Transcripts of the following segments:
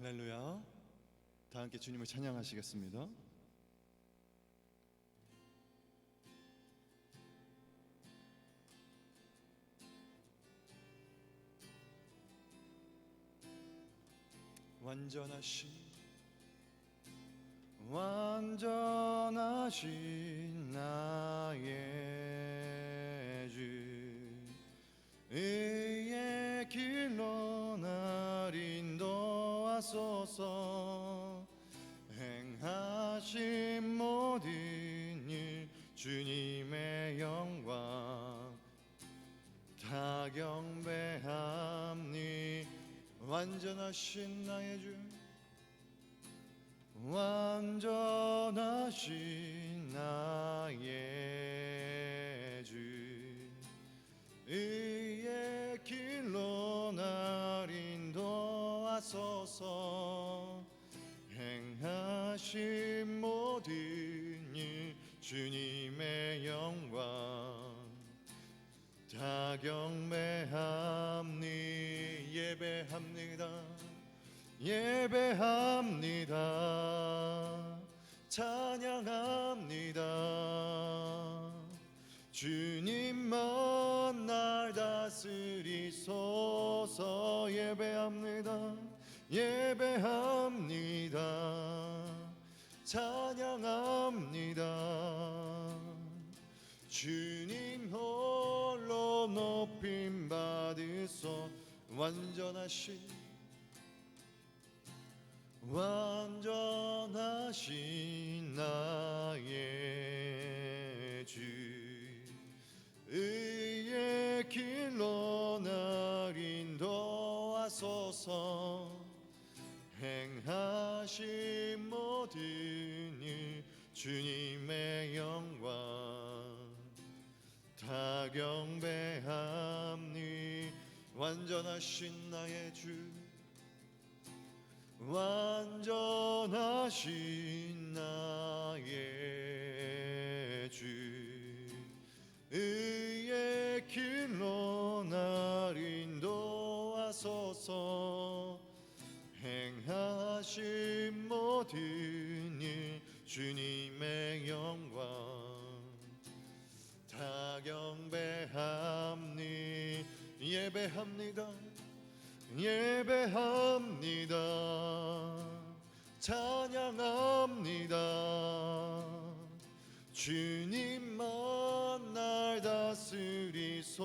할렐루야. 다 함께 주님을 찬양하시겠습니다. 완전하신 나의 주, 의의 길로 날 인도하소서. 행하신 모든 일 주님의 영광 다 경배합니. 완전하신 나의 주, 완전하신 나의 주, 의의 길로 날 인도하소서. 행하신 모든 일 주님의 영광 다 경배합니. 예배합니다. 예배합니다. 찬양합니다. 주님만 날 다스리소서. 예배합니다. 예배합니다. 찬양합니다. 주님 홀로 높임 받으소. 완전하신 나의 주, 의의 길로 날 인도하소서. 행하신 모든 일 주님의 영광 다 경배합니. 완전하신 나의 주, 완전하신 나의 주, 의의 길로 날 인도하소서. 행하신 모든 일 주님의 영광 다 경배합니. 예배합니다. 예배합니다. 찬양합니다. 주님만 날 다스리소서.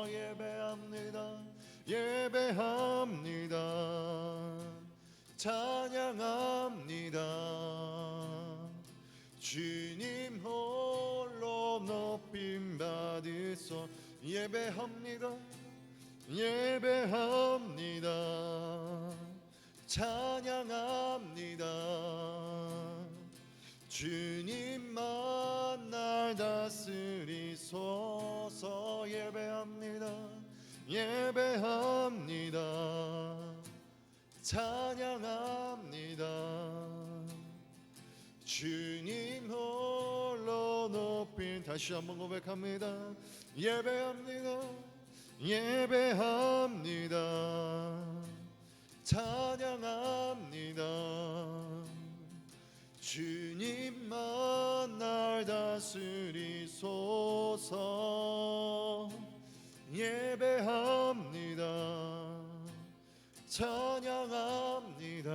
예배합니다. 예배합니다. 찬양합니다. 주님 홀로 높임 받으소. 예배합니다. 예배합니다. 찬양합니다. 주님만 날 다스리소서. 예배합니다. 예배합니다. 찬양합니다. 주님 홀로 높인. 다시 한번 고백합니다. 예배합니다. 예배합니다. 찬양합니다. 주님만 날 다스리소서. 예배합니다. 찬양합니다.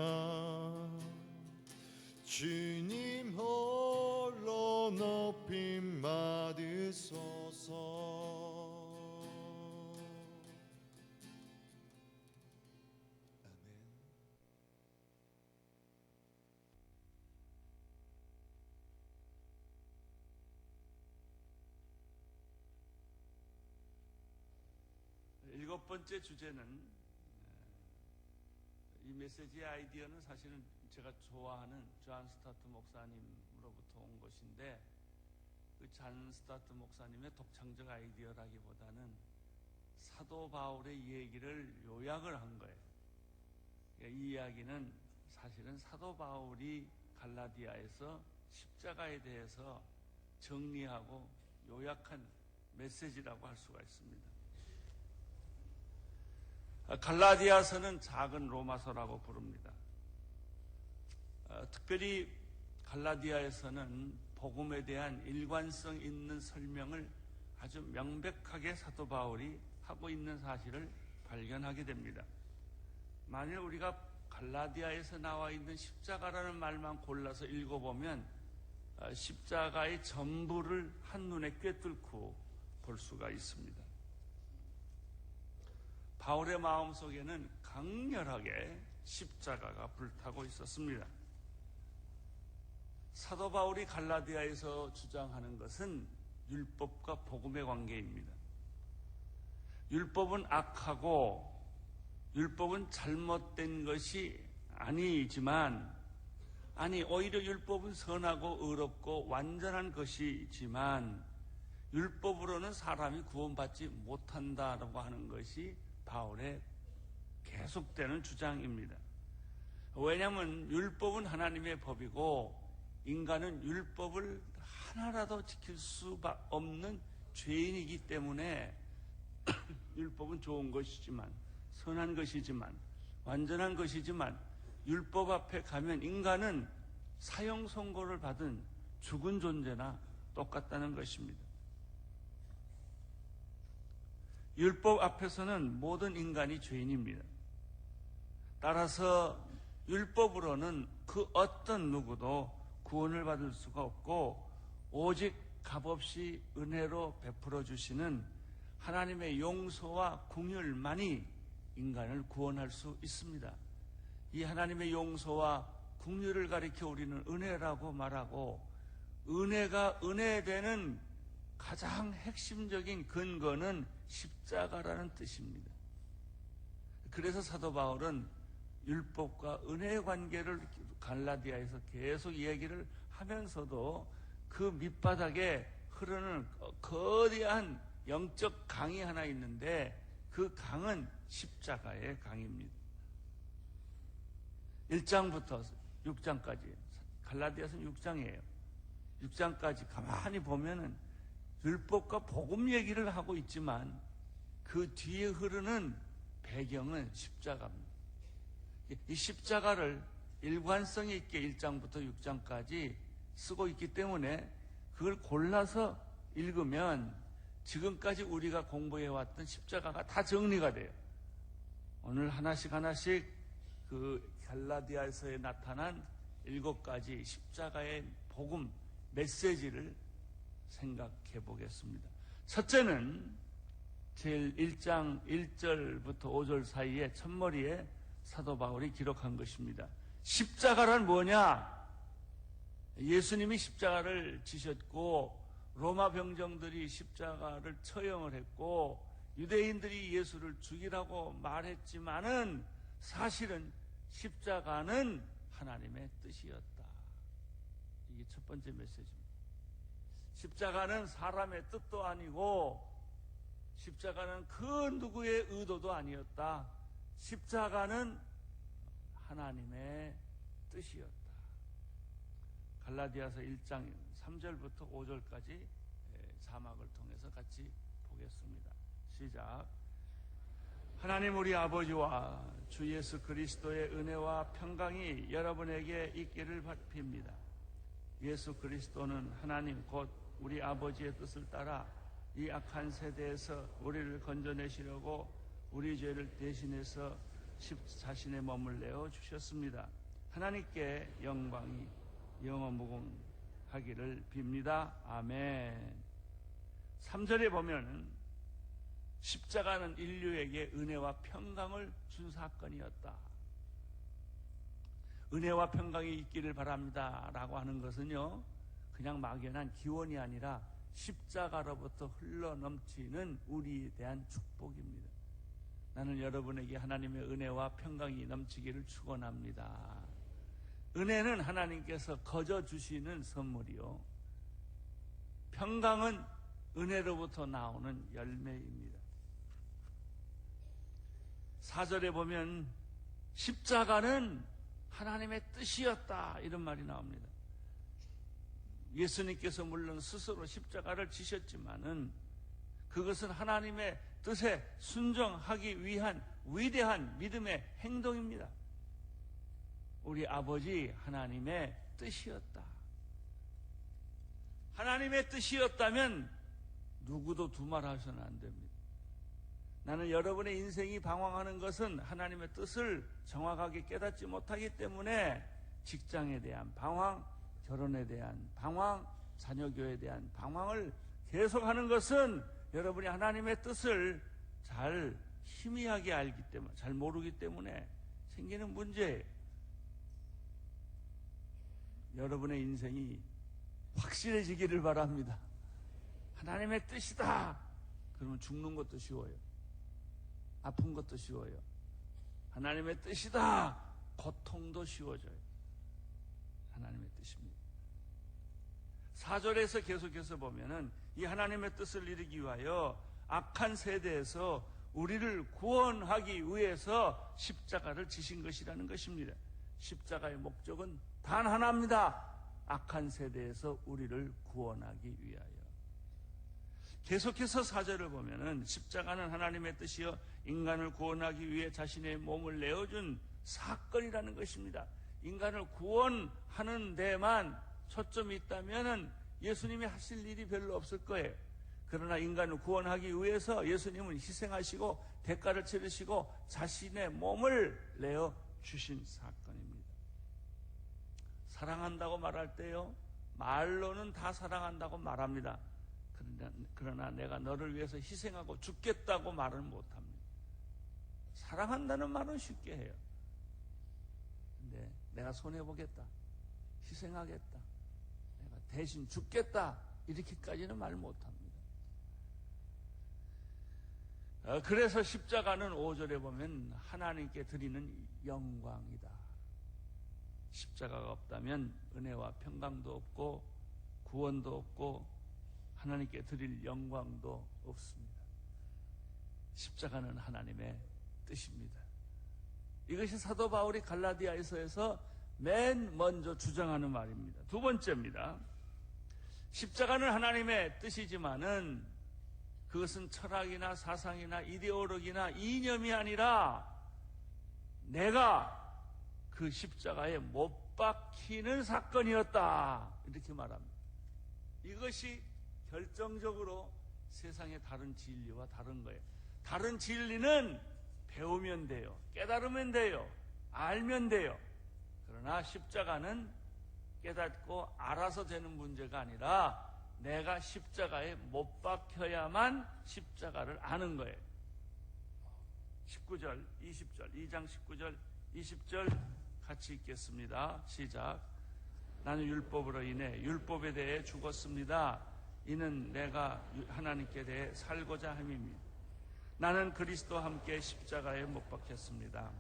주님 홀로 높임 받으소서. 일곱 번째 주제는, 이 메시지의 아이디어는 사실은 제가 좋아하는 존 스타트 목사님으로부터 온 것인데, 그 존 스타트 목사님의 독창적 아이디어라기보다는 사도 바울의 얘기를 요약을 한 거예요. 이 이야기는 사실은 사도 바울이 갈라디아에서 십자가에 대해서 정리하고 요약한 메시지라고 할 수가 있습니다. 갈라디아서는 작은 로마서라고 부릅니다. 특별히 갈라디아에서는 복음에 대한 일관성 있는 설명을 아주 명백하게 사도 바울이 하고 있는 사실을 발견하게 됩니다. 만일 우리가 갈라디아에서 나와 있는 십자가라는 말만 골라서 읽어보면 십자가의 전부를 한눈에 꿰뚫고 볼 수가 있습니다. 바울의 마음속에는 강렬하게 십자가가 불타고 있었습니다. 사도 바울이 갈라디아에서 주장하는 것은 율법과 복음의 관계입니다. 율법은 악하고 율법은 잘못된 것이 아니지만, 오히려 율법은 선하고 의롭고 완전한 것이지만 율법으로는 사람이 구원받지 못한다라고 하는 것이 바울의 계속되는 주장입니다. 왜냐하면 율법은 하나님의 법이고 인간은 율법을 하나라도 지킬 수 없는 죄인이기 때문에 율법은 좋은 것이지만, 선한 것이지만, 완전한 것이지만 율법 앞에 가면 인간은 사형 선고를 받은 죽은 존재나 똑같다는 것입니다. 율법 앞에서는 모든 인간이 죄인입니다. 따라서 율법으로는 그 어떤 누구도 구원을 받을 수가 없고 오직 값없이 은혜로 베풀어 주시는 하나님의 용서와 긍휼만이 인간을 구원할 수 있습니다. 이 하나님의 용서와 긍휼을 가리켜 우리는 은혜라고 말하고, 은혜가 은혜되는 가장 핵심적인 근거는 십자가라는 뜻입니다. 그래서 사도 바울은 율법과 은혜의 관계를 갈라디아에서 계속 이야기를 하면서도 그 밑바닥에 흐르는 거대한 영적 강이 하나 있는데 그 강은 십자가의 강입니다. 1장부터 6장까지, 갈라디아서는 6장이에요. 6장까지 가만히 보면은 율법과 복음 얘기를 하고 있지만 그 뒤에 흐르는 배경은 십자가입니다. 이 십자가를 일관성 있게 1장부터 6장까지 쓰고 있기 때문에 그걸 골라서 읽으면 지금까지 우리가 공부해왔던 십자가가 다 정리가 돼요. 오늘 하나씩 그 갈라디아서에 나타난 7가지 십자가의 복음 메시지를 생각해 보겠습니다. 첫째는 제일 1장 1절부터 5절 사이에 첫머리에 사도 바울이 기록한 것입니다. 십자가란 뭐냐? 예수님이 십자가를 지셨고 로마 병정들이 십자가를 처형을 했고 유대인들이 예수를 죽이라고 말했지만은 사실은 십자가는 하나님의 뜻이었다. 이게 첫 번째 메시지입니다. 십자가는 사람의 뜻도 아니고 십자가는 그 누구의 의도도 아니었다. 십자가는 하나님의 뜻이었다. 갈라디아서 1장 3절부터 5절까지 자막을 통해서 같이 보겠습니다. 시작. 하나님 우리 아버지와 주 예수 그리스도의 은혜와 평강이 여러분에게 있기를 빕니다. 예수 그리스도는 하나님 곧 우리 아버지의 뜻을 따라 이 악한 세대에서 우리를 건져내시려고 우리 죄를 대신해서 자신의 몸을 내어 주셨습니다. 하나님께 영광이 영원무궁하기를 빕니다. 아멘. 3절에 보면 십자가는 인류에게 은혜와 평강을 준 사건이었다. 은혜와 평강이 있기를 바랍니다 라고 하는 것은요, 그냥 막연한 기원이 아니라 십자가로부터 흘러넘치는 우리에 대한 축복입니다. 나는 여러분에게 하나님의 은혜와 평강이 넘치기를 축원합니다. 은혜는 하나님께서 거저 주시는 선물이요, 평강은 은혜로부터 나오는 열매입니다. 4절에 보면 십자가는 하나님의 뜻이었다 이런 말이 나옵니다. 예수님께서 물론 스스로 십자가를 지셨지만은 그것은 하나님의 뜻에 순종하기 위한 위대한 믿음의 행동입니다. 우리 아버지 하나님의 뜻이었다. 하나님의 뜻이었다면 누구도 두말하셔는 안 됩니다. 나는 여러분의 인생이 방황하는 것은 하나님의 뜻을 정확하게 깨닫지 못하기 때문에 직장에 대한 방황, 결혼에 대한 방황, 자녀교에 대한 방황을 계속하는 것은 여러분이 하나님의 뜻을 잘 희미하게 알기 때문에, 잘 모르기 때문에 생기는 문제예요. 여러분의 인생이 확실해지기를 바랍니다. 하나님의 뜻이다. 그러면 죽는 것도 쉬워요. 아픈 것도 쉬워요. 하나님의 뜻이다. 고통도 쉬워져요. 하나님의 뜻입니다. 4절에서 계속해서 보면은 이 하나님의 뜻을 이루기 위하여 악한 세대에서 우리를 구원하기 위해서 십자가를 지신 것이라는 것입니다. 십자가의 목적은 단 하나입니다. 악한 세대에서 우리를 구원하기 위하여. 계속해서 4절을 보면은 십자가는 하나님의 뜻이여 인간을 구원하기 위해 자신의 몸을 내어준 사건이라는 것입니다. 인간을 구원하는 데만 초점이 있다면은 예수님이 하실 일이 별로 없을 거예요. 그러나 인간을 구원하기 위해서 예수님은 희생하시고 대가를 치르시고 자신의 몸을 내어 주신 사건입니다. 사랑한다고 말할 때요, 말로는 다 사랑한다고 말합니다. 그러나 내가 너를 위해서 희생하고 죽겠다고 말은 못합니다. 사랑한다는 말은 쉽게 해요. 근데 내가 손해보겠다, 희생하겠다, 내가 대신 죽겠다, 이렇게까지는 말 못합니다. 그래서 십자가는 5절에 보면 하나님께 드리는 영광이다. 십자가가 없다면 은혜와 평강도 없고 구원도 없고 하나님께 드릴 영광도 없습니다. 십자가는 하나님의 뜻입니다. 이것이 사도 바울이 갈라디아에서에서 맨 먼저 주장하는 말입니다. 두 번째입니다. 십자가는 하나님의 뜻이지만은 그것은 철학이나 사상이나 이데올로기나 이념이 아니라 내가 그 십자가에 못 박히는 사건이었다, 이렇게 말합니다. 이것이 결정적으로 세상의 다른 진리와 다른 거예요. 다른 진리는 배우면 돼요, 깨달으면 돼요, 알면 돼요. 그러나 십자가는 깨닫고 알아서 되는 문제가 아니라 내가 십자가에 못 박혀야만 십자가를 아는 거예요. 19절, 20절, 2장 19절, 20절 같이 읽겠습니다. 시작. 나는 율법으로 인해 율법에 대해 죽었습니다. 이는 내가 하나님께 대해 살고자 함입니다. 나는 그리스도와 함께 십자가에 못 박혔습니다.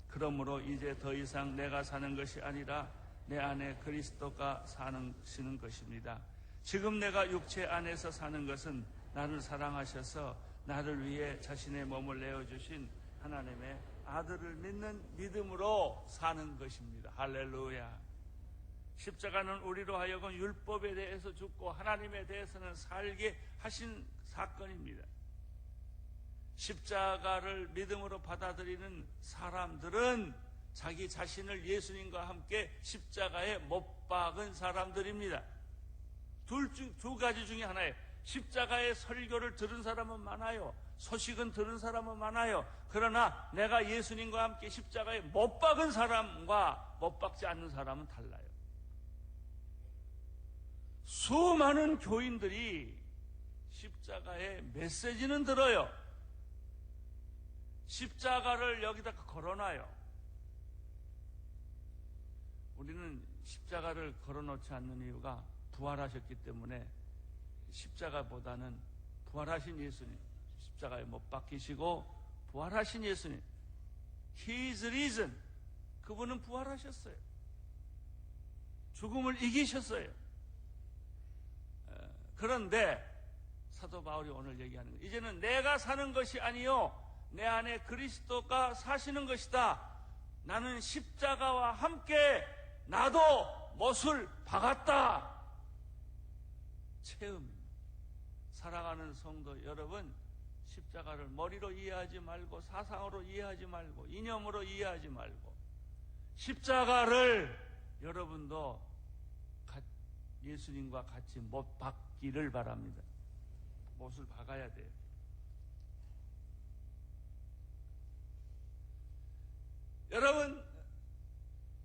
그러므로 이제 더 이상 내가 사는 것이 아니라 내 안에 그리스도가 사시는 것입니다. 지금 내가 육체 안에서 사는 것은 나를 사랑하셔서 나를 위해 자신의 몸을 내어주신 하나님의 아들을 믿는 믿음으로 사는 것입니다. 할렐루야. 십자가는 우리로 하여금 율법에 대해서 죽고 하나님에 대해서는 살게 하신 사건입니다. 십자가를 믿음으로 받아들이는 사람들은 자기 자신을 예수님과 함께 십자가에 못 박은 사람들입니다. 두 가지 중에 하나예요. 십자가의 설교를 들은 사람은 많아요. 소식은 들은 사람은 많아요. 그러나 내가 예수님과 함께 십자가에 못 박은 사람과 못 박지 않는 사람은 달라요. 수많은 교인들이 십자가의 메시지는 들어요. 십자가를 여기다 걸어놔요. 우리는 십자가를 걸어놓지 않는 이유가 부활하셨기 때문에 십자가보다는 부활하신 예수님, 십자가에 못 박히시고 부활하신 예수님, He is risen. 그분은 부활하셨어요. 죽음을 이기셨어요. 그런데 사도 바울이 오늘 얘기하는 거예요. 이제는 내가 사는 것이 아니요 내 안에 그리스도가 사시는 것이다. 나는 십자가와 함께 나도 못을 박았다. 체험입니다. 사랑하는 성도 여러분, 십자가를 머리로 이해하지 말고 사상으로 이해하지 말고 이념으로 이해하지 말고 십자가를 여러분도 예수님과 같이 못 박기를 바랍니다. 못을 박아야 돼요. 여러분,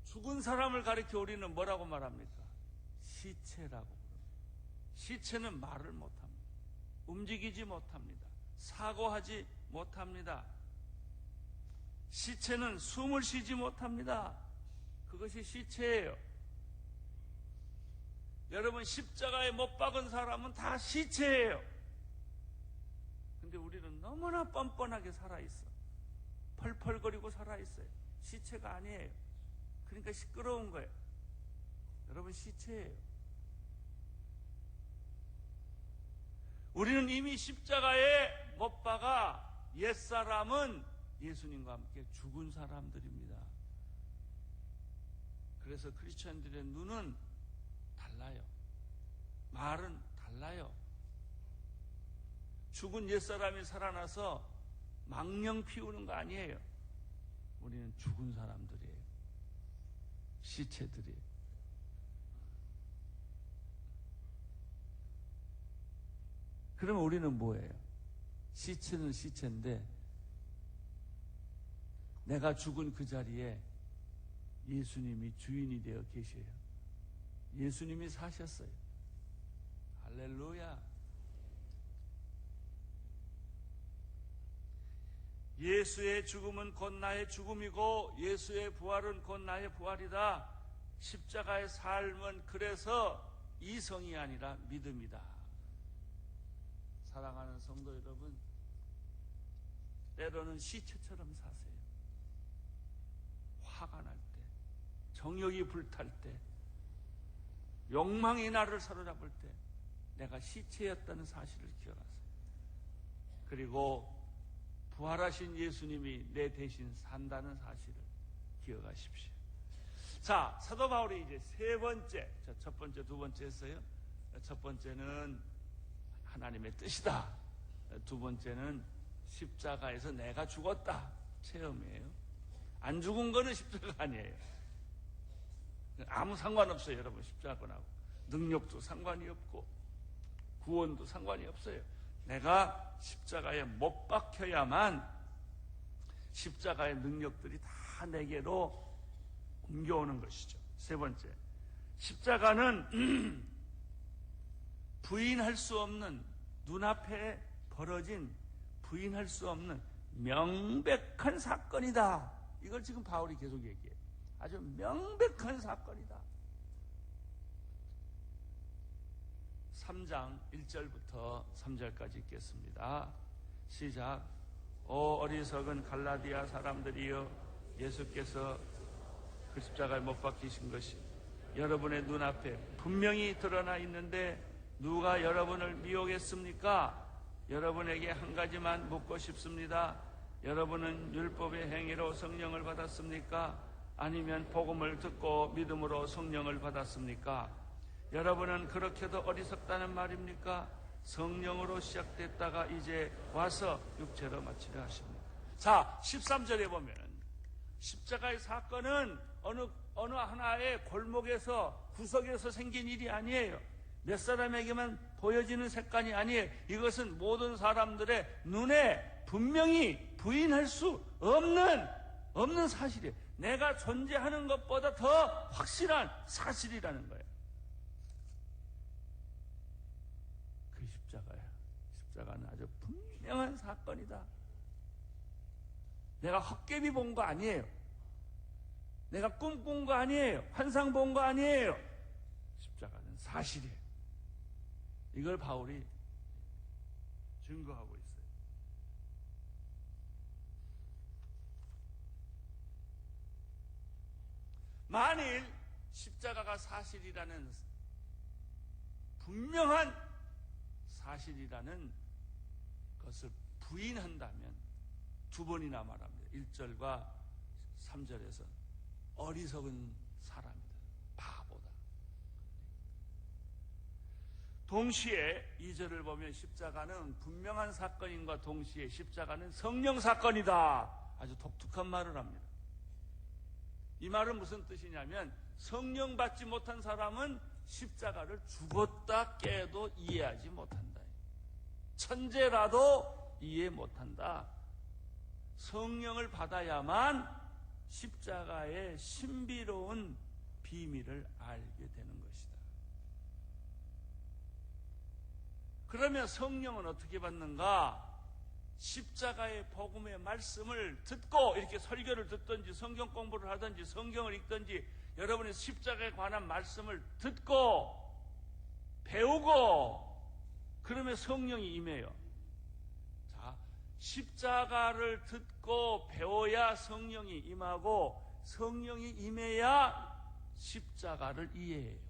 죽은 사람을 가리켜 우리는 뭐라고 말합니까? 시체라고. 시체는 말을 못합니다. 움직이지 못합니다. 사고하지 못합니다. 시체는 숨을 쉬지 못합니다. 그것이 시체예요. 여러분, 십자가에 못 박은 사람은 다 시체예요. 근데 우리는 너무나 뻔뻔하게 살아있어. 펄펄거리고 살아있어요. 시체가 아니에요. 그러니까 시끄러운 거예요. 여러분, 시체예요. 우리는 이미 십자가에 못 박아 옛사람은 예수님과 함께 죽은 사람들입니다. 그래서 크리스천들의 눈은 달라요. 말은 달라요. 죽은 옛사람이 살아나서 망령 피우는 거 아니에요. 우리는 죽은 사람들이에요. 시체들이에요. 그러면 우리는 뭐예요? 시체는 시체인데 내가 죽은 그 자리에 예수님이 주인이 되어 계셔요. 예수님이 사셨어요. 할렐루야. 예수의 죽음은 곧 나의 죽음이고 예수의 부활은 곧 나의 부활이다. 십자가의 삶은 그래서 이성이 아니라 믿음이다. 사랑하는 성도 여러분, 때로는 시체처럼 사세요. 화가 날 때, 정욕이 불탈 때, 욕망이 나를 사로잡을 때 내가 시체였다는 사실을 기억하세요. 그리고 부활하신 예수님이 내 대신 산다는 사실을 기억하십시오. 자, 사도 바울이 이제 세 번째, 첫 번째, 두 번째 했어요. 첫 번째는 하나님의 뜻이다. 두 번째는 십자가에서 내가 죽었다. 체험이에요. 안 죽은 거는 십자가 아니에요. 아무 상관없어요, 여러분. 십자가하고 능력도 상관이 없고 구원도 상관이 없어요. 내가 십자가에 못 박혀야만 십자가의 능력들이 다 내게로 옮겨오는 것이죠. 세 번째, 십자가는 부인할 수 없는, 눈앞에 벌어진 부인할 수 없는 명백한 사건이다. 이걸 지금 바울이 계속 얘기해요. 아주 명백한 사건이다. 3장 1절부터 3절까지 읽겠습니다. 시작. 오 어리석은 갈라디아 사람들이여, 예수께서 그 십자가에 못 박히신 것이 여러분의 눈앞에 분명히 드러나 있는데 누가 여러분을 미혹했습니까? 여러분에게 한 가지만 묻고 싶습니다. 여러분은 율법의 행위로 성령을 받았습니까? 아니면 복음을 듣고 믿음으로 성령을 받았습니까? 여러분은 그렇게도 어리석다는 말입니까? 성령으로 시작됐다가 이제 와서 육체로 마치려 하십니다. 자, 13절에 보면 십자가의 사건은 어느 하나의 골목에서 구석에서 생긴 일이 아니에요. 몇 사람에게만 보여지는 색깔이 아니에요. 이것은 모든 사람들의 눈에 분명히 부인할 수 없는 사실이에요. 내가 존재하는 것보다 더 확실한 사실이라는 거예요. 그 십자가야. 십자가는 아주 분명한 사건이다. 내가 헛개비 본 거 아니에요. 내가 꿈꾼 거 아니에요. 환상 본 거 아니에요. 십자가는 사실이에요. 이걸 바울이 증거하고 있어요. 만일 십자가가 사실이라는, 분명한 사실이라는 것을 부인한다면 두 번이나 말합니다. 1절과 3절에서 어리석은 사람이다. 바보다. 동시에 2절을 보면 십자가는 분명한 사건인과 동시에 십자가는 성령 사건이다. 아주 독특한 말을 합니다. 이 말은 무슨 뜻이냐면 성령 받지 못한 사람은 십자가를 죽었다 깨도 이해하지 못한다. 천재라도 이해 못한다. 성령을 받아야만 십자가의 신비로운 비밀을 알게 되는 것이다. 그러면 성령은 어떻게 받는가? 십자가의 복음의 말씀을 듣고 이렇게 설교를 듣든지 성경 공부를 하든지 성경을 읽든지 여러분이 십자가에 관한 말씀을 듣고 배우고 그러면 성령이 임해요. 자, 십자가를 듣고 배워야 성령이 임하고 성령이 임해야 십자가를 이해해요.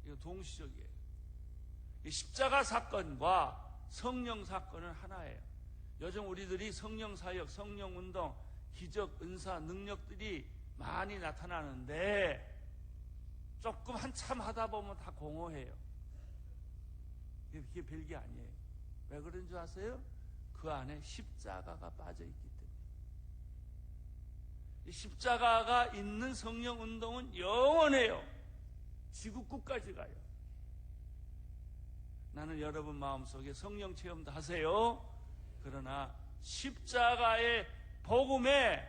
이거 동시적이에요. 이 십자가 사건과 성령 사건은 하나예요. 요즘 우리들이 성령 사역, 성령 운동, 기적, 은사, 능력들이 많이 나타나는데 조금 한참 하다 보면 다 공허해요. 이게 별게 아니에요. 왜 그런 줄 아세요? 그 안에 십자가가 빠져있기 때문에. 이 십자가가 있는 성령 운동은 영원해요. 지구 끝까지 가요. 나는 여러분 마음속에 성령 체험도 하세요. 그러나 십자가의 복음에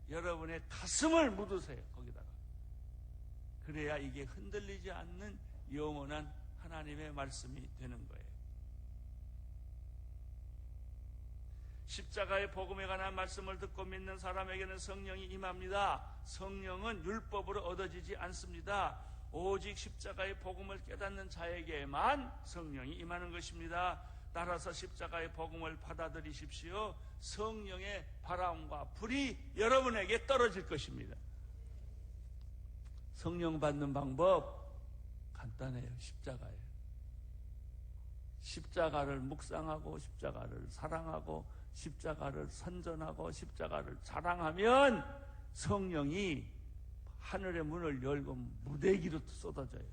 여러분의 가슴을 묻으세요. 거기다가. 그래야 이게 흔들리지 않는 영원한 하나님의 말씀이 되는 거예요. 십자가의 복음에 관한 말씀을 듣고 믿는 사람에게는 성령이 임합니다. 성령은 율법으로 얻어지지 않습니다. 오직 십자가의 복음을 깨닫는 자에게만 성령이 임하는 것입니다. 따라서 십자가의 복음을 받아들이십시오. 성령의 바람과 불이 여러분에게 떨어질 것입니다. 성령 받는 방법 간단해요. 십자가예요. 십자가를 묵상하고 십자가를 사랑하고 십자가를 선전하고 십자가를 자랑하면 성령이 하늘의 문을 열고 무대기로 쏟아져요.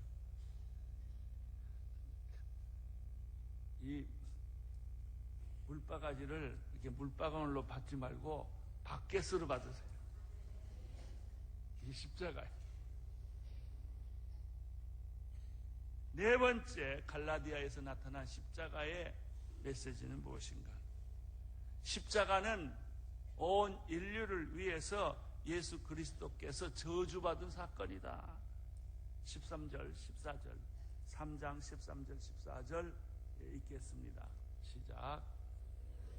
이 물바가지를 이렇게 물바가지로 받지 말고 바켓으로 받으세요. 이게 십자가예요. 네 번째, 갈라디아에서 나타난 십자가의 메시지는 무엇인가? 십자가는 온 인류를 위해서 예수 그리스도께서 저주받은 사건이다. 13절, 14절, 3장 13절, 14절 읽겠습니다. 시작.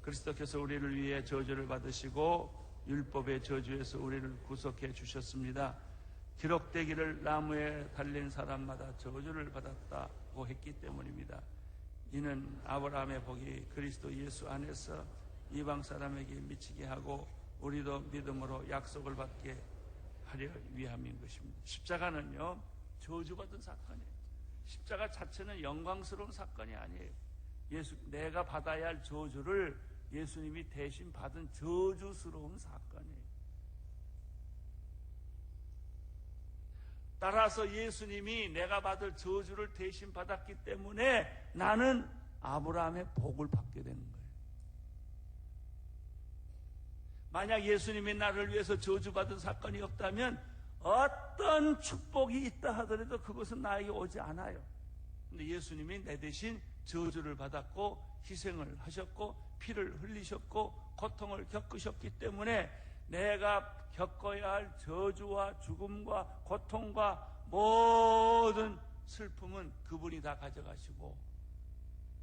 그리스도께서 우리를 위해 저주를 받으시고 율법의 저주에서 우리를 구속해 주셨습니다. 기록되기를 나무에 달린 사람마다 저주를 받았다고 했기 때문입니다. 이는 아브라함의 복이 그리스도 예수 안에서 이방 사람에게 미치게 하고 우리도 믿음으로 약속을 받게 하려 위함인 것입니다. 십자가는요, 저주받은 사건이에요. 십자가 자체는 영광스러운 사건이 아니에요. 내가 받아야 할 저주를 예수님이 대신 받은 저주스러운 사건이에요. 따라서 예수님이 내가 받을 저주를 대신 받았기 때문에 나는 아브라함의 복을 받게 되는 거예요. 만약 예수님이 나를 위해서 저주받은 사건이 없다면 어떤 축복이 있다 하더라도 그것은 나에게 오지 않아요. 근데 예수님이 내 대신 저주를 받았고 희생을 하셨고 피를 흘리셨고 고통을 겪으셨기 때문에 내가 겪어야 할 저주와 죽음과 고통과 모든 슬픔은 그분이 다 가져가시고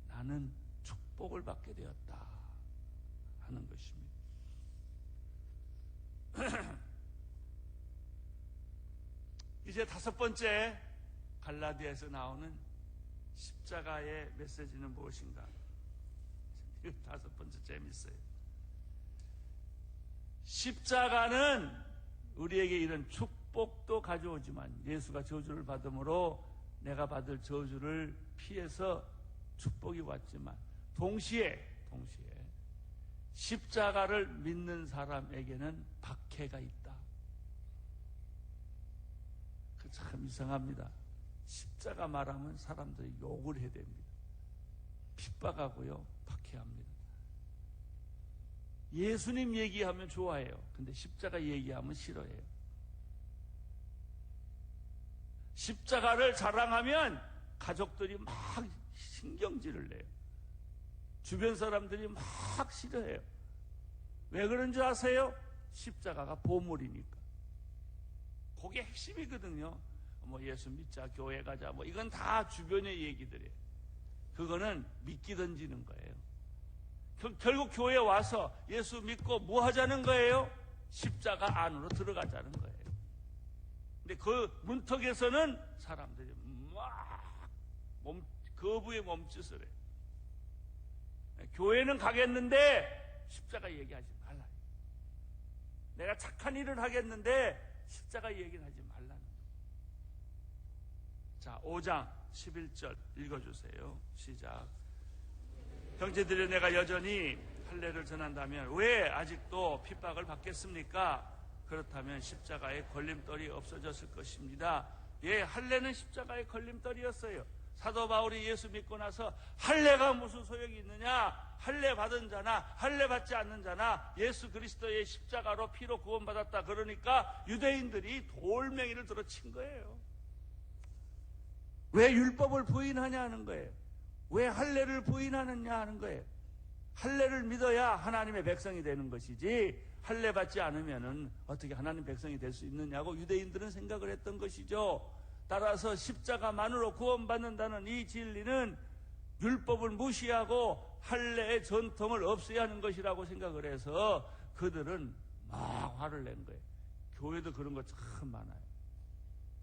나는 축복을 받게 되었다 하는 것입니다. 이제 다섯 번째, 갈라디아에서 나오는 십자가의 메시지는 무엇인가? 다섯 번째 재밌어요. 십자가는 우리에게 이런 축복도 가져오지만 예수가 저주를 받음으로 내가 받을 저주를 피해서 축복이 왔지만 동시에 십자가를 믿는 사람에게는 박해가 있다. 그 참 이상합니다. 십자가 말하면 사람들이 욕을 해야 됩니다. 핍박하고요, 박해합니다. 예수님 얘기하면 좋아해요. 근데 십자가 얘기하면 싫어해요. 십자가를 자랑하면 가족들이 막 신경질을 내요. 주변 사람들이 막 싫어해요. 왜 그런 줄 아세요? 십자가가 보물이니까. 그게 핵심이거든요. 뭐 예수 믿자, 교회 가자, 뭐 이건 다 주변의 얘기들이에요. 그거는 미끼 던지는 거예요. 결국 교회에 와서 예수 믿고 뭐 하자는 거예요? 십자가 안으로 들어가자는 거예요. 근데 그 문턱에서는 사람들이 막 거부의 몸짓을 해요. 교회는 가겠는데 십자가 얘기하지 말라. 내가 착한 일을 하겠는데 십자가 얘기는 하지 말라는 거예요. 자, 5장 11절 읽어주세요. 시작. 형제들이 내가 여전히 할례를 전한다면 왜 아직도 핍박을 받겠습니까? 그렇다면 십자가의 걸림돌이 없어졌을 것입니다. 예, 할례는 십자가의 걸림돌이었어요. 사도 바울이 예수 믿고 나서 할례가 무슨 소용이 있느냐? 할례 받은 자나 할례 받지 않는 자나 예수 그리스도의 십자가로 피로 구원받았다. 그러니까 유대인들이 돌멩이를 들어 친 거예요. 왜 율법을 부인하냐 하는 거예요. 왜 할례를 부인하느냐 하는 거예요. 할례를 믿어야 하나님의 백성이 되는 것이지 할례 받지 않으면은 어떻게 하나님 백성이 될 수 있느냐고 유대인들은 생각을 했던 것이죠. 따라서 십자가만으로 구원받는다는 이 진리는 율법을 무시하고 할례의 전통을 없애야 하는 것이라고 생각을 해서 그들은 막 화를 낸 거예요. 교회도 그런 거 참 많아요.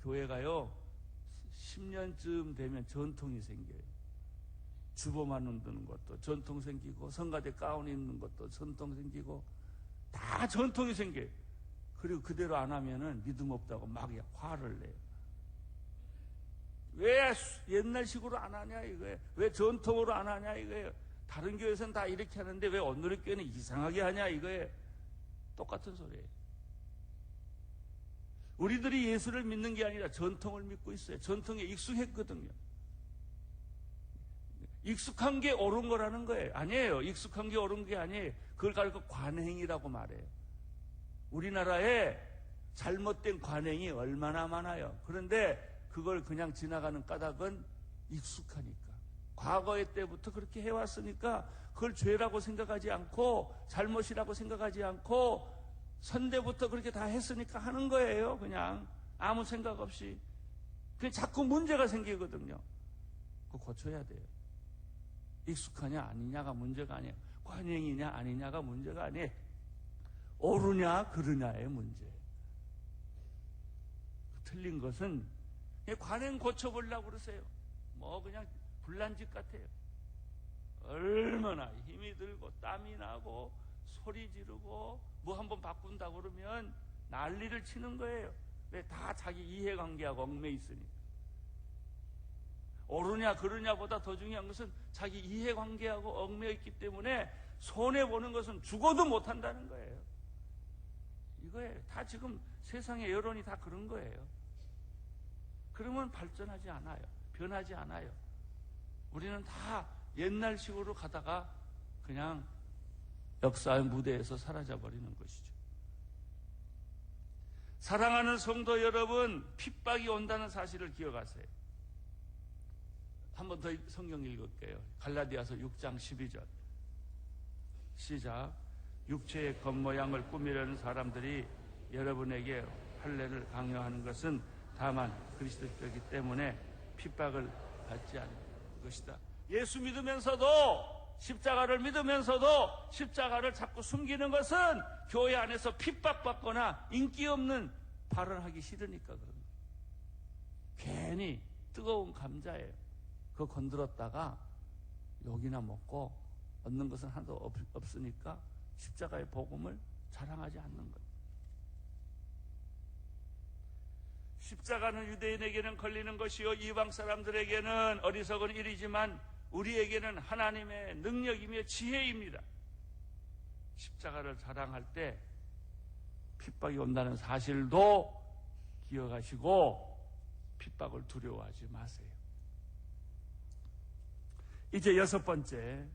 교회가요 10년쯤 되면 전통이 생겨요. 주보만 흔드는 것도 전통 생기고 성가대 가운 입는 것도 전통 생기고 다 전통이 생겨요. 그리고 그대로 안 하면은 믿음 없다고 막 화를 내요. 왜 옛날식으로 안 하냐 이거예요. 왜 전통으로 안 하냐 이거예요. 다른 교회에서는 다 이렇게 하는데 왜 오늘의 교회는 이상하게 하냐 이거예요. 똑같은 소리예요. 우리들이 예수를 믿는 게 아니라 전통을 믿고 있어요. 전통에 익숙했거든요. 익숙한 게 옳은 거라는 거예요. 아니에요. 익숙한 게 옳은 게 아니에요. 그걸 가지고 관행이라고 말해요. 우리나라에 잘못된 관행이 얼마나 많아요. 그런데 그걸 그냥 지나가는 까닭은 익숙하니까. 과거의 때부터 그렇게 해왔으니까 그걸 죄라고 생각하지 않고 잘못이라고 생각하지 않고 선대부터 그렇게 다 했으니까 하는 거예요. 그냥 아무 생각 없이. 그게 자꾸 문제가 생기거든요. 그거 고쳐야 돼요. 익숙하냐 아니냐가 문제가 아니에요. 관행이냐 아니냐가 문제가 아니에요. 옳으냐 그르냐의 문제예요. 틀린 것은 관행 고쳐보려고 그러세요. 뭐 그냥 불난집 같아요. 얼마나 힘이 들고 땀이 나고 소리 지르고 뭐 한번 바꾼다고 그러면 난리를 치는 거예요. 왜? 다 자기 이해관계하고 얽매여 있으니까. 옳으냐 그르냐보다 더 중요한 것은 자기 이해관계하고 얽매여 있기 때문에 손해보는 것은 죽어도 못한다는 거예요. 이거예요. 다 지금 세상의 여론이 다 그런 거예요. 그러면 발전하지 않아요. 변하지 않아요. 우리는 다 옛날식으로 가다가 그냥 역사의 무대에서 사라져버리는 것이죠. 사랑하는 성도 여러분, 핍박이 온다는 사실을 기억하세요. 한 번 더 성경 읽을게요. 갈라디아서 6장 12절. 시작. 육체의 겉모양을 꾸미려는 사람들이 여러분에게 할례를 강요하는 것은 다만 그리스도이기 때문에 핍박을 받지 않을 것이다. 예수 믿으면서도 십자가를 믿으면서도 십자가를 자꾸 숨기는 것은 교회 안에서 핍박받거나 인기 없는 발언하기 싫으니까 그런 거예요. 괜히 뜨거운 감자예요. 그거 건드렸다가 욕이나 먹고 얻는 것은 하나도 없으니까 십자가의 복음을 자랑하지 않는 거예요. 십자가는 유대인에게는 걸리는 것이요 이방 사람들에게는 어리석은 일이지만 우리에게는 하나님의 능력이며 지혜입니다. 십자가를 자랑할 때 핍박이 온다는 사실도 기억하시고 핍박을 두려워하지 마세요. 이제 여섯 번째,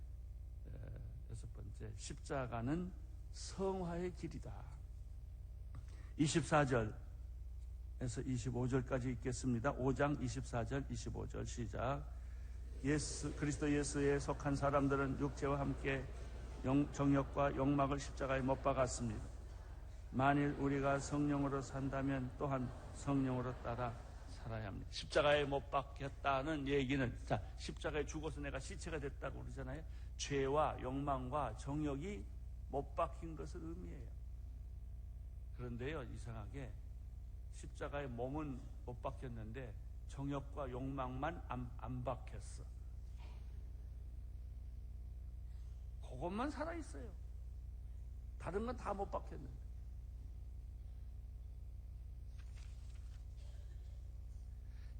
십자가는 성화의 길이다. 24절에서 25절까지 읽겠습니다. 5장 24절, 25절 시작. 그리스도 예수에 속한 사람들은 육체와 함께 정욕과 욕망을 십자가에 못 박았습니다. 만일 우리가 성령으로 산다면 또한 성령으로 따라 살아야 합니다. 십자가에 못 박혔다는 얘기는, 자, 십자가에 죽어서 내가 시체가 됐다고 그러잖아요. 죄와 욕망과 정욕이 못 박힌 것을 의미해요. 그런데요, 이상하게 십자가에 몸은 못 박혔는데 정욕과 욕망만 안 박혔어. 그것만 살아있어요. 다른 건 다 못 박혔는데.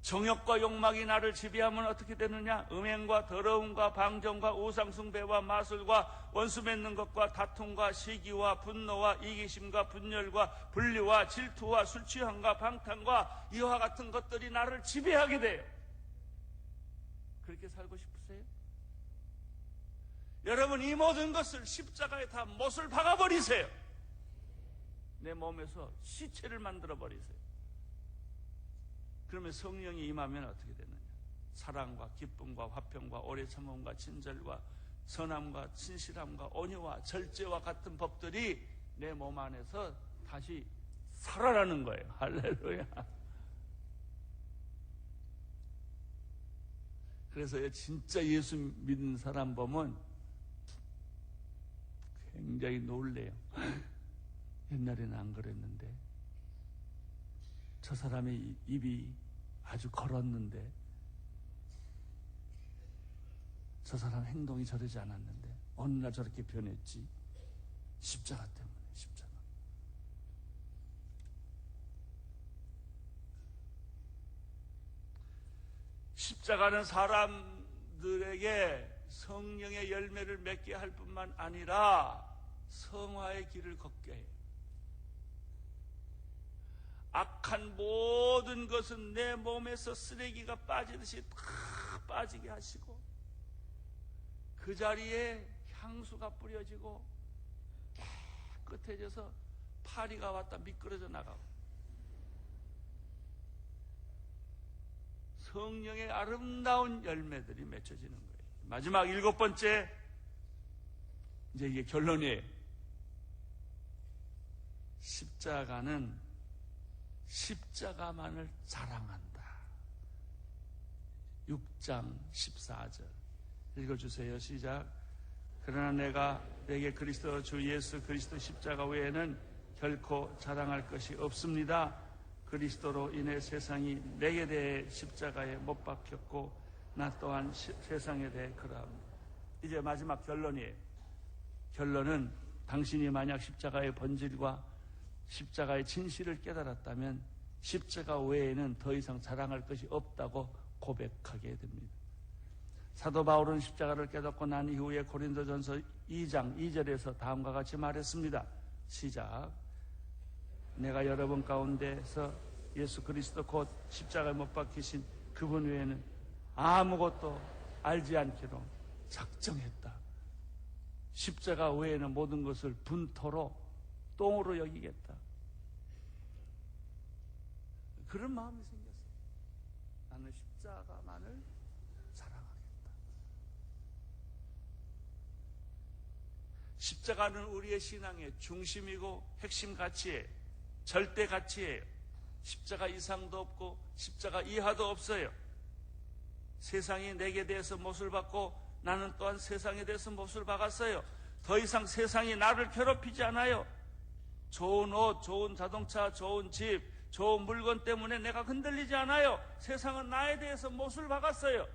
정욕과 욕망이 나를 지배하면 어떻게 되느냐? 음행과 더러움과 방정과 우상숭배와 마술과 원수 맺는 것과 다툼과 시기와 분노와 이기심과 분열과 분리와 질투와 술취함과 방탕과 이와 같은 것들이 나를 지배하게 돼요. 그렇게 살고 싶으세요? 여러분, 이 모든 것을 십자가에 다 못을 박아버리세요. 내 몸에서 시체를 만들어버리세요. 그러면 성령이 임하면 어떻게 되느냐? 사랑과 기쁨과 화평과 오래 참음과 친절과 선함과 진실함과 온유와 절제와 같은 법들이 내 몸 안에서 다시 살아나는 거예요. 할렐루야. 그래서 진짜 예수 믿는 사람 보면 굉장히 놀래요. 옛날에는 안 그랬는데, 저 사람의 입이 아주 걸었는데, 저 사람 행동이 저러지 않았는데 어느 날 저렇게 변했지. 십자가 때문에. 십자가. 십자가는 사람들에게 성령의 열매를 맺게 할 뿐만 아니라 성화의 길을 걷게 해요. 악한 모든 것은 내 몸에서 쓰레기가 빠지듯이 다 빠지게 하시고, 그 자리에 향수가 뿌려지고 깨끗해져서 파리가 왔다 미끄러져 나가고, 성령의 아름다운 열매들이 맺혀지는 거예요. 마지막 일곱 번째, 이제 이게 결론이에요. 십자가는 십자가만을 자랑한다. 6장 14절 읽어주세요. 시작. 그러나 내게 그리스도 주 예수 그리스도 십자가 외에는 결코 자랑할 것이 없습니다. 그리스도로 인해 세상이 내게 대해 십자가에 못 박혔고 나 또한 세상에 대해 그러합니다. 이제 마지막 결론이에요. 결론은 당신이 만약 십자가의 본질과 십자가의 진실을 깨달았다면 십자가 외에는 더 이상 자랑할 것이 없다고 고백하게 됩니다. 사도 바울은 십자가를 깨닫고 난 이후에 고린도전서 2장 2절에서 다음과 같이 말했습니다. 시작. 내가 여러분 가운데서 예수 그리스도 곧 십자가에 못 박히신 그분 외에는 아무것도 알지 않기로 작정했다. 십자가 외에는 모든 것을 분토로 똥으로 여기겠다. 그런 마음이 생겼어요. 나는 십자가만을 사랑하겠다. 십자가는 우리의 신앙의 중심이고 핵심 가치예요. 절대 가치예요. 십자가 이상도 없고 십자가 이하도 없어요. 세상이 내게 대해서 못을 박고 나는 또한 세상에 대해서 못을 박았어요. 더 이상 세상이 나를 괴롭히지 않아요. 좋은 옷, 좋은 자동차, 좋은 집, 좋은 물건 때문에 내가 흔들리지 않아요. 세상은 나에 대해서 못을 박았어요.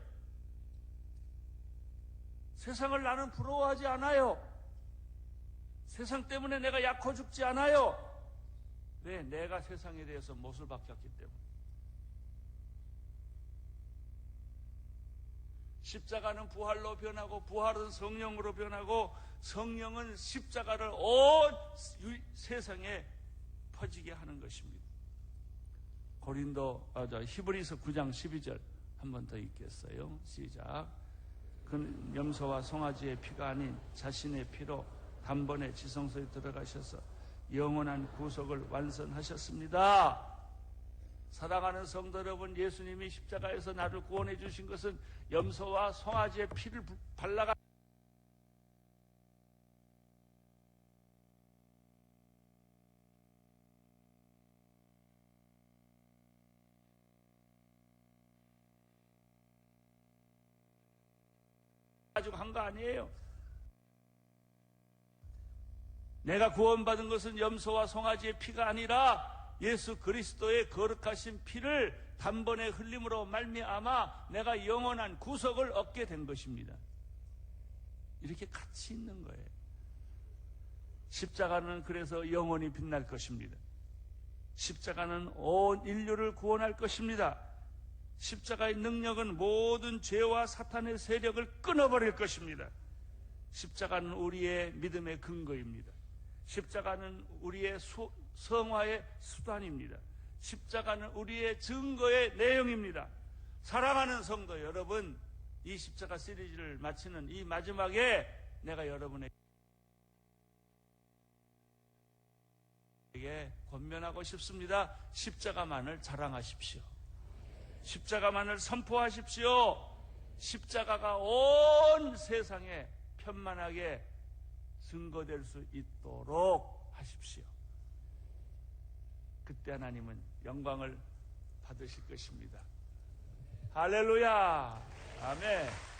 세상을 나는 부러워하지 않아요. 세상 때문에 내가 약호 죽지 않아요. 왜? 내가 세상에 대해서 못을 박혔기 때문에. 십자가는 부활로 변하고 부활은 성령으로 변하고 성령은 십자가를 온 세상에 퍼지게 하는 것입니다. 히브리서 9장 12절 한 번 더 읽겠어요. 시작. 그는 염소와 송아지의 피가 아닌 자신의 피로 단번에 지성소에 들어가셔서 영원한 구속을 완성하셨습니다. 사랑하는 성도 여러분, 예수님이 십자가에서 나를 구원해 주신 것은 염소와 송아지의 피를 발라가 가지고 한 거 아니에요. 내가 구원받은 것은 염소와 송아지의 피가 아니라 예수 그리스도의 거룩하신 피를 단번에 흘림으로 말미암아 내가 영원한 구속을 얻게 된 것입니다. 이렇게 같이 있는 거예요. 십자가는 그래서 영원히 빛날 것입니다. 십자가는 온 인류를 구원할 것입니다. 십자가의 능력은 모든 죄와 사탄의 세력을 끊어버릴 것입니다. 십자가는 우리의 믿음의 근거입니다. 십자가는 우리의 성화의 수단입니다. 십자가는 우리의 증거의 내용입니다. 사랑하는 성도 여러분, 이 십자가 시리즈를 마치는 이 마지막에 내가 여러분에게 권면하고 싶습니다. 십자가만을 자랑하십시오. 십자가만을 선포하십시오. 십자가가 온 세상에 편만하게 증거될 수 있도록 하십시오. 그때 하나님은 영광을 받으실 것입니다. 할렐루야. 아멘.